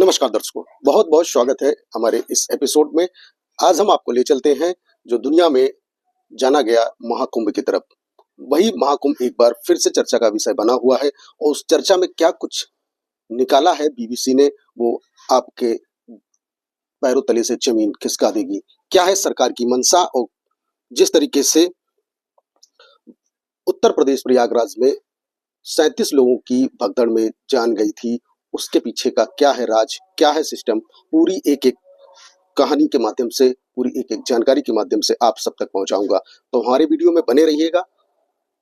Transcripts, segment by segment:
नमस्कार दर्शकों, बहुत बहुत स्वागत है हमारे इस एपिसोड में। आज हम आपको ले चलते हैं जो दुनिया में जाना गया महाकुंभ की तरफ। वही महाकुंभ एक बार फिर से चर्चा का विषय बना हुआ है और उस चर्चा में क्या कुछ निकाला है बीबीसी ने, वो आपके पैरों तले से जमीन खिसका देगी। क्या है सरकार की मंशा और जिस तरीके से उत्तर प्रदेश प्रयागराज में 37 लोगों की भगदड़ में जान गई थी, उसके पीछे का क्या है राज, क्या है सिस्टम, पूरी एक एक कहानी के माध्यम से, पूरी एक एक जानकारी के माध्यम से आप सब तक पहुंचाऊंगा। तो हमारे वीडियो में बने रहिएगा।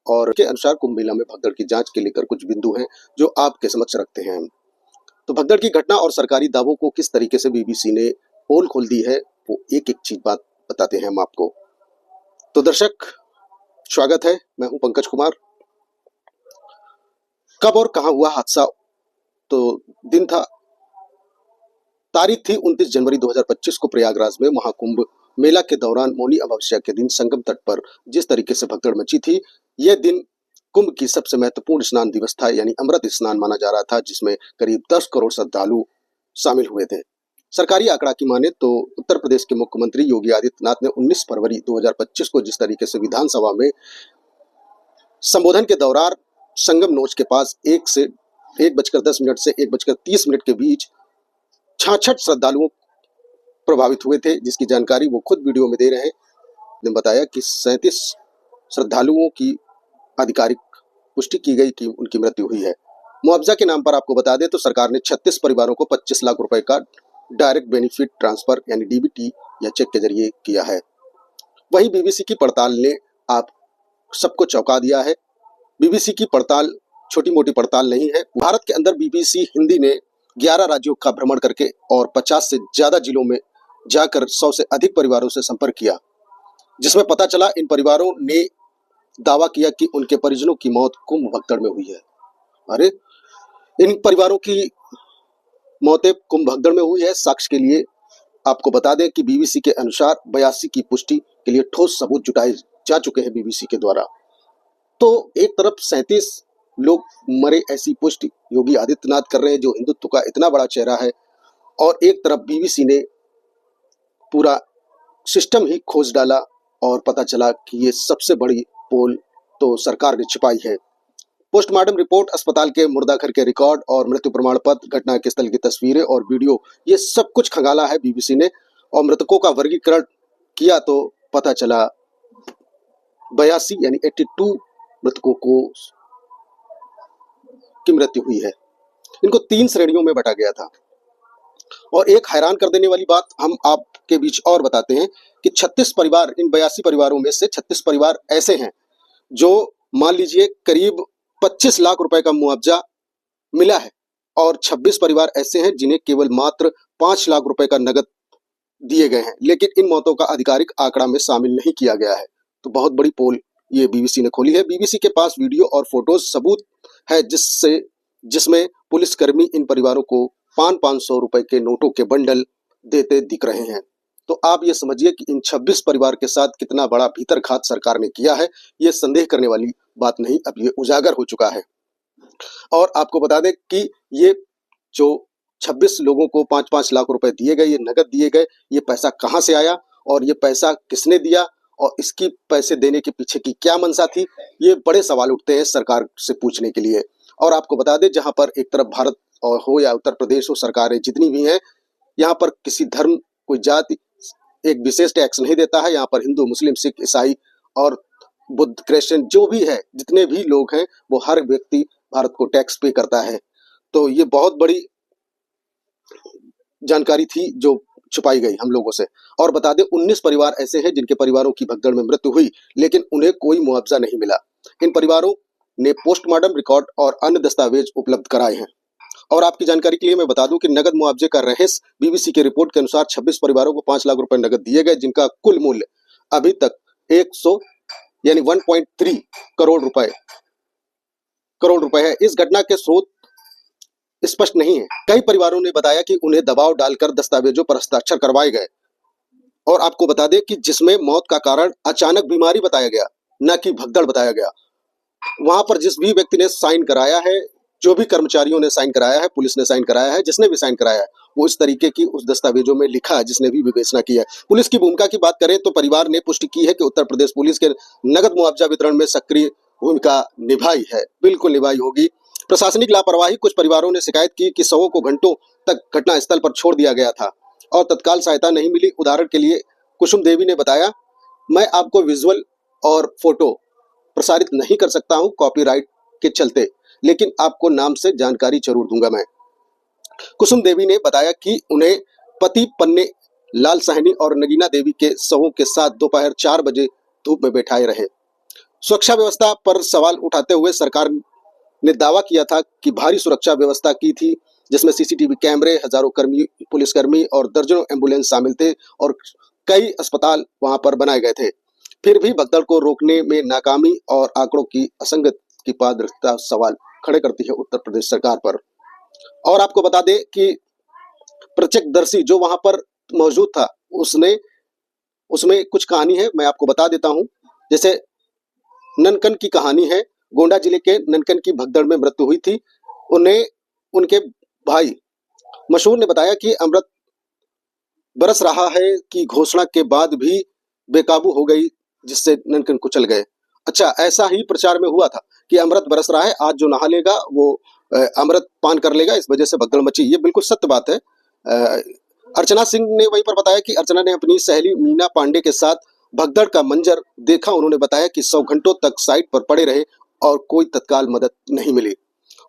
और के अनुसार कुंभ मेला में भगदड़ की जांच के लेकर कुछ बिंदु हैं जो आपके समक्ष रखते हैं। तो भगदड़ की घटना और सरकारी दावों को किस तरीके से बीबीसी ने पोल खोल दी है, वो एक एक चीज बात बताते हैं हम आपको। तो दर्शक स्वागत है, मैं हूं पंकज कुमार। कब और कहां हुआ हादसा? तो दिन था, तारीख थी 29 जनवरी 2025 को प्रयागराज में महाकुंभ मेला के दौरान मौनी अमावस्या के दिन संगम तट पर जिस तरीके से भगदड़ मची थी, यह दिन कुंभ की सबसे महत्वपूर्ण स्नान दिवस था, यानी अमृत स्नान माना जा रहा था, जिसमें करीब 10 करोड़ श्रद्धालु शामिल हुए थे। सरकारी आंकड़ा की माने तो उत्तर प्रदेश के मुख्यमंत्री योगी आदित्यनाथ ने 19 फरवरी 2025 को जिस तरीके से विधानसभा में संबोधन के दौरान संगम नोच के पास 1:10 से 1:30 के बीच 66 श्रद्धालुओं प्रभावित हुए थे, जिसकी जानकारी वो खुद वीडियो में दे रहे हैं। ने बताया कि 37 श्रद्धालुओं की आधिकारिक पुष्टि की गई कि उनकी मृत्यु हुई है। मुआवजा के नाम पर आपको बता दें तो सरकार ने 36 परिवारों को 25 लाख रुपए का डायरेक्ट बेनिफिट ट्रांसफर यानी डीबीटी या चेक के जरिए किया है। वहीं बीबीसी की पड़ताल ने आप सबको चौंका दिया है। बीबीसी की पड़ताल छोटी मोटी पड़ताल नहीं है। भारत के अंदर बीबीसी हिंदी ने 11 राज्यों का भ्रमण करके और 50 से ज्यादा जिलों में जाकर 100 से अधिक परिवारों से संपर्क किया, जिसमें पता चला इन परिवारों ने दावा किया कि उनके परिजनों की मौत कुंभ भगदड़ में हुई है। अरे, इन परिवारों की मौतें कुंभ भगदड़ में हुई है। साक्ष्य के लिए आपको बता दें कि बीबीसी के अनुसार 82 की पुष्टि के लिए ठोस सबूत जुटाए जा चुके हैं बीबीसी के द्वारा। तो एक तरफ 37 लोग मरे ऐसी पुष्टि योगी आदित्यनाथ कर रहे हैं, जो हिंदुत्व का इतना बड़ा चेहरा है, और एक तरफ बीबीसी ने पूरा सिस्टम ही खोज डाला और पता चला कि ये सबसे बड़ी पोल तो सरकार ने छिपाई है। पोस्टमार्टम रिपोर्ट, अस्पताल के मुर्दाघर के रिकॉर्ड और मृत्यु प्रमाण पत्र, घटना के स्थल की तस्वीरें और वीडियो, ये सब कुछ खंगाला है बीबीसी ने। और मृतकों का वर्गीकरण किया तो पता चला 82 यानी 82 मृतकों की मृत्यु हुई है। इनको 3 श्रेणियों में बांटा गया था। और एक हैरान कर देने वाली बात हम आपके बीच और बताते हैं कि 36 परिवार, इन 82 परिवारों में से 36 परिवार ऐसे हैं जो मान लीजिए करीब 25 लाख रुपए का मुआवजा मिला है, और 26 परिवार ऐसे हैं जिन्हें केवल मात्र 5 लाख रुपए का नगद दिए गए हैं, लेकिन इन मौतों का आधिकारिक आंकड़ा में शामिल नहीं किया गया है। तो बहुत बड़ी पोल ये बीबीसी ने खोली है। बीबीसी के पास वीडियो और फोटोज सबूत है जिसमें पुलिसकर्मी इन परिवारों को 500 रुपए के नोटों के बंडल देते दिख रहे हैं। तो आप ये समझिए कि इन 26 परिवार के साथ कितना बड़ा भीतरघात सरकार ने किया है। ये संदेह करने वाली बात नहीं, अब ये उजागर हो चुका है। और आपको बता दें कि ये जो 26 लोगों को 5-5 लाख रुपए दिए गए, ये नगद दिए गए, ये पैसा कहाँ से आया और ये पैसा किसने दिया और इसकी पैसे देने के पीछे की क्या मंशा थी, ये बड़े सवाल उठते हैं सरकार से पूछने के लिए। और आपको बता दें, जहां पर एक तरफ भारत और हो या उत्तर प्रदेश हो, सरकारें जितनी भी हैं, यहाँ पर किसी धर्म, कोई जाति एक विशेष टैक्स नहीं देता है। यहाँ पर हिंदू, मुस्लिम, सिख, ईसाई और बुद्ध, क्रिश्चियन जो भी है, जितने भी लोग हैं, वो हर व्यक्ति भारत को टैक्स पे करता है। तो ये बहुत बड़ी जानकारी थी जो छुपाई गई हम लोगों से। और बता दें 19 परिवार ऐसे हैं जिनके परिवारों की भगदड़ में मृत्यु हुई, लेकिन उन्हें कोई मुआवजा नहीं मिला। इन परिवारों ने पोस्टमार्टम रिकॉर्ड और अन्य दस्तावेज उपलब्ध कराए हैं। और आपकी जानकारी के लिए मैं बता दूं कि नगद मुआवजे का रहस्य, बीबीसी की रिपोर्ट के अनुसार 26 परिवारों को 5 लाख रुपए नगद दिए गए, जिनका कुल मूल्य अभी तक 100 यानी 1.3 करोड़ रुपए है। इस घटना के स्रोत स्पष्ट नहीं है। कई परिवारों ने बताया कि उन्हें दबाव डालकर दस्तावेजों पर हस्ताक्षर करवाए गए। और आपको बता दें कि जिसमें मौत का कारण अचानक बीमारी बताया गया, न कि भगदड़ बताया गया। वहां पर जिस भी व्यक्ति ने साइन कराया है, जो भी कर्मचारियों ने साइन कराया है, पुलिस ने साइन कराया है, जिसने भी साइन कराया है, वो इस तरीके की उस दस्तावेजों में लिखा है जिसने भी विवेचना की है। पुलिस की भूमिका की बात करें तो परिवार ने पुष्टि की है कि उत्तर प्रदेश पुलिस के नगद मुआवजा वितरण में सक्रिय भूमिका निभाई है, बिल्कुल निभाई होगी। प्रशासनिक लापरवाही, कुछ परिवारों ने शिकायत की कि शवों को घंटों तक घटनास्थल पर छोड़ दिया गया था और तत्काल सहायता नहीं मिली। उदाहरण के लिए कुसुम देवी ने बताया, मैं आपको विजुअल और फोटो प्रसारित नहीं कर सकता हूं कॉपीराइट के चलते, लेकिन आपको नाम से जानकारी जरूर दूंगा। मैं कुसुम देवी ने बताया कि उन्हें पति पन्ने लाल साहनी और नगीना देवी के शवों के साथ दोपहर 4 बजे धूप में बैठाए रहे। सुरक्षा व्यवस्था पर सवाल उठाते हुए सरकार ने दावा किया था कि भारी सुरक्षा व्यवस्था की थी, जिसमें सीसीटीवी कैमरे, हजारों कर्मी, पुलिसकर्मी और दर्जनों एम्बुलेंस शामिल थे और कई अस्पताल वहां पर बनाए गए थे। फिर भी भगदड़ को रोकने में नाकामी और आंकड़ों की असंगत की पारदर्शिता सवाल खड़े करती है उत्तर प्रदेश सरकार पर। और आपको बता दें कि प्रत्यक्षदर्शी जो वहां पर मौजूद था, उसने उसमें कुछ कहानी है, मैं आपको बता देता हूं। जैसे ननकन की कहानी है। गोंडा जिले के ननकन की भगदड़ में मृत्यु हुई थी। उन्हें उनके भाई मशहूर ने बताया कि अमृत बरस रहा है की घोषणा के बाद भी बेकाबू हो गई, जिससे ननकन कुचल गए। अच्छा, ऐसा ही प्रचार में हुआ था कि अमृत बरस रहा है, आज जो नहा लेगा वो अमृत पान कर लेगा, इस वजह से भगदड़ मची। ये बिल्कुल सत्य बात है। अर्चना सिंह ने वहीं पर बताया कि अर्चना ने अपनी सहेली मीना पांडे के साथ भगदड़ का मंजर देखा। उन्होंने बताया कि 100 घंटों तक साइट पर पड़े रहे और कोई तत्काल मदद नहीं मिली।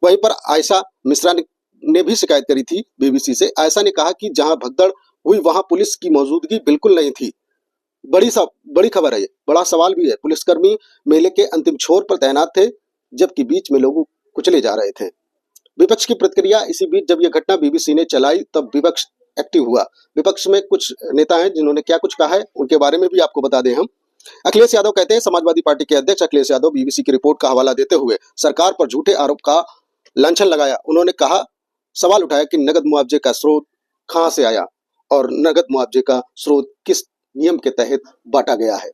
वहीं पर आयशा मिश्रा ने भी शिकायत करी थी बीबीसी से। आयशा ने कहा कि जहां भगदड़ हुई वहां पुलिस की मौजूदगी बिल्कुल नहीं थी। बड़ी खबर है ये, बड़ा सवाल भी है। पुलिसकर्मी मेले के अंतिम छोर पर तैनात थे, जबकि बीच में लोग कुचले जा रहे थे। विपक्ष की प्रतिक्रिया, इसी बीच जब यह घटना बीबीसी ने चलाई तब विपक्ष एक्टिव हुआ। विपक्ष में कुछ नेता हैं जिन्होंने क्या कुछ कहा है, उनके बारे में भी आपको बता दें हम। अखिलेश यादव कहते हैं, समाजवादी पार्टी के अध्यक्ष अखिलेश यादव बीबीसी की रिपोर्ट का हवाला देते हुए सरकार पर झूठे आरोप का लांछन लगाया। उन्होंने कहा, सवाल उठाया कि नगद मुआवजे का स्रोत कहां से आया और नगद मुआवजे का स्रोत किस नियम के तहत बांटा गया है।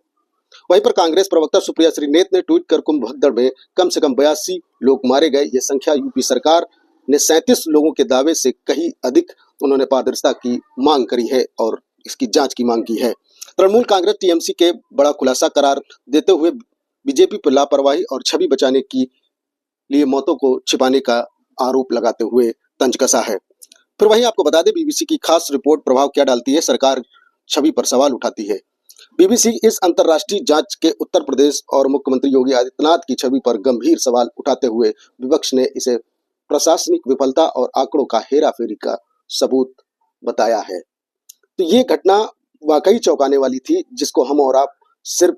वहीं पर कांग्रेस प्रवक्ता सुप्रिया श्रीनेत ने ट्वीट कर कुंभ भगदड़ में कम से कम 82 लोग मारे गए, ये संख्या यूपी सरकार ने 37 लोगों के दावे से कहीं अधिक। उन्होंने पारदर्शिता की मांग करी है और इसकी जांच की मांग की है। तृणमूल कांग्रेस टीएमसी के बड़ा खुलासा करार देते हुए बीजेपी पर लापरवाही और छवि बचाने के लिए मौतों को छिपाने का आरोप लगाते हुए तंज कसा है। फिर वहीं आपको बता दें, बीबीसी की खास रिपोर्ट प्रभाव क्या डालती है, सरकार छवि पर सवाल उठाती है। बीबीसी इस अंतर्राष्ट्रीय जांच के उत्तर प्रदेश और मुख्यमंत्री योगी आदित्यनाथ की छवि पर गंभीर सवाल उठाते हुए विपक्ष ने इसे प्रशासनिक विफलता और आंकड़ों का हेराफेरी का सबूत बताया है। तो ये घटना वाकई चौंकाने वाली थी, जिसको हम और आप सिर्फ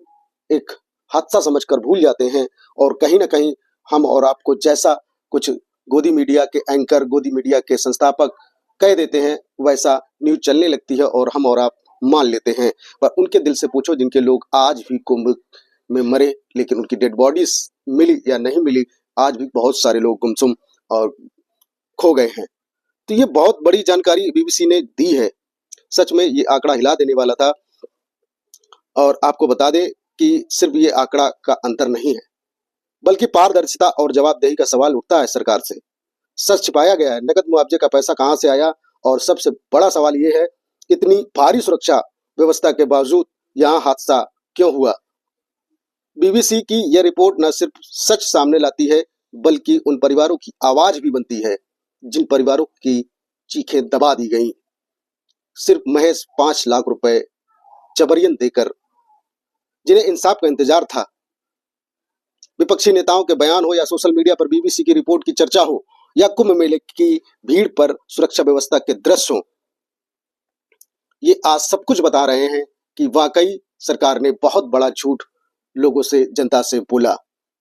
एक हादसा समझकर भूल जाते हैं और कहीं ना कहीं हम और आपको जैसा कुछ गोदी मीडिया के एंकर, गोदी मीडिया के संस्थापक कह देते हैं, वैसा न्यूज चलने लगती है और हम और आप मान लेते हैं। पर उनके दिल से पूछो जिनके लोग आज भी कुंभ में मरे, लेकिन उनकी डेड बॉडीज मिली या नहीं मिली, आज भी बहुत सारे लोग गुमसुम और खो गए हैं। तो ये बहुत बड़ी जानकारी बीबीसी ने दी है। सच में ये आंकड़ा हिला देने वाला था। और आपको बता दें कि सिर्फ ये आंकड़ा का अंतर नहीं है, बल्कि पारदर्शिता और जवाबदेही का सवाल उठता है सरकार से। सच छिपाया गया है, नगद मुआवजे का पैसा कहां से आया, और सबसे बड़ा सवाल ये है, इतनी भारी सुरक्षा व्यवस्था के बावजूद यहाँ हादसा क्यों हुआ। बीबीसी की यह रिपोर्ट न सिर्फ सच सामने लाती है, बल्कि उन परिवारों की आवाज भी बनती है जिन परिवारों की चीखें दबा दी गई, सिर्फ महज 5 लाख रुपए जबरियन देकर, जिन्हें इंसाफ का इंतजार था। विपक्षी नेताओं के बयान हो या सोशल मीडिया पर बीबीसी की रिपोर्ट की चर्चा हो या कुंभ मेले की भीड़ पर सुरक्षा व्यवस्था के दृश्य हो, ये आज सब कुछ बता रहे हैं कि वाकई सरकार ने बहुत बड़ा झूठ लोगों से, जनता से बोला।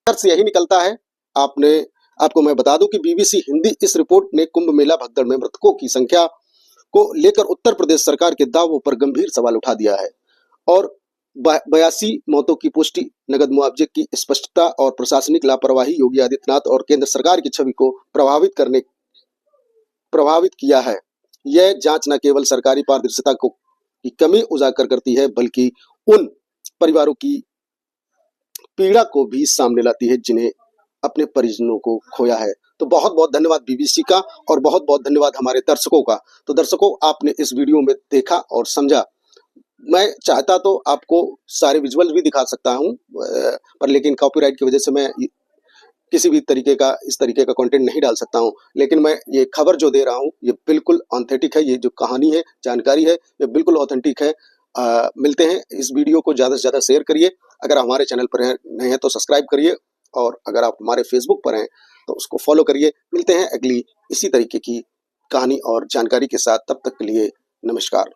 से यही निकलता है। आपको मैं बता दूं कि बीबीसी हिंदी इस रिपोर्ट ने कुंभ मेला भगदड़ में मृतकों की संख्या को लेकर उत्तर प्रदेश सरकार के दावों पर गंभीर सवाल उठा दिया है और 82 मौतों की पुष्टि, नगद मुआवजे की स्पष्टता और प्रशासनिक लापरवाही योगी आदित्यनाथ और केंद्र सरकार की छवि को प्रभावित किया है। यह जांच न केवल सरकारी पारदर्शिता की कमी उजागर करती है, बल्कि उन परिवारों की पीड़ा को भी सामने लाती है जिन्हें अपने परिजनों को खोया है। तो बहुत बहुत धन्यवाद बीबीसी का और बहुत बहुत धन्यवाद हमारे दर्शकों का। तो दर्शकों, आपने इस वीडियो में देखा और समझा। मैं चाहता तो आपको सारे विजुअल भी दिखा सकता हूँ, पर लेकिन कॉपीराइट की वजह से मैं किसी भी तरीके का इस तरीके का कंटेंट नहीं डाल सकता हूँ। लेकिन मैं ये खबर जो दे रहा हूँ ये बिल्कुल ऑथेंटिक है। ये जो कहानी है, जानकारी है, ये बिल्कुल ऑथेंटिक है। मिलते हैं, इस वीडियो को ज़्यादा से ज़्यादा शेयर करिए। अगर आप हमारे चैनल पर हैं नए हैं तो सब्सक्राइब करिए, और अगर आप हमारे फेसबुक पर हैं तो उसको फॉलो करिए। मिलते हैं अगली इसी तरीके की कहानी और जानकारी के साथ, तब तक के लिए नमस्कार।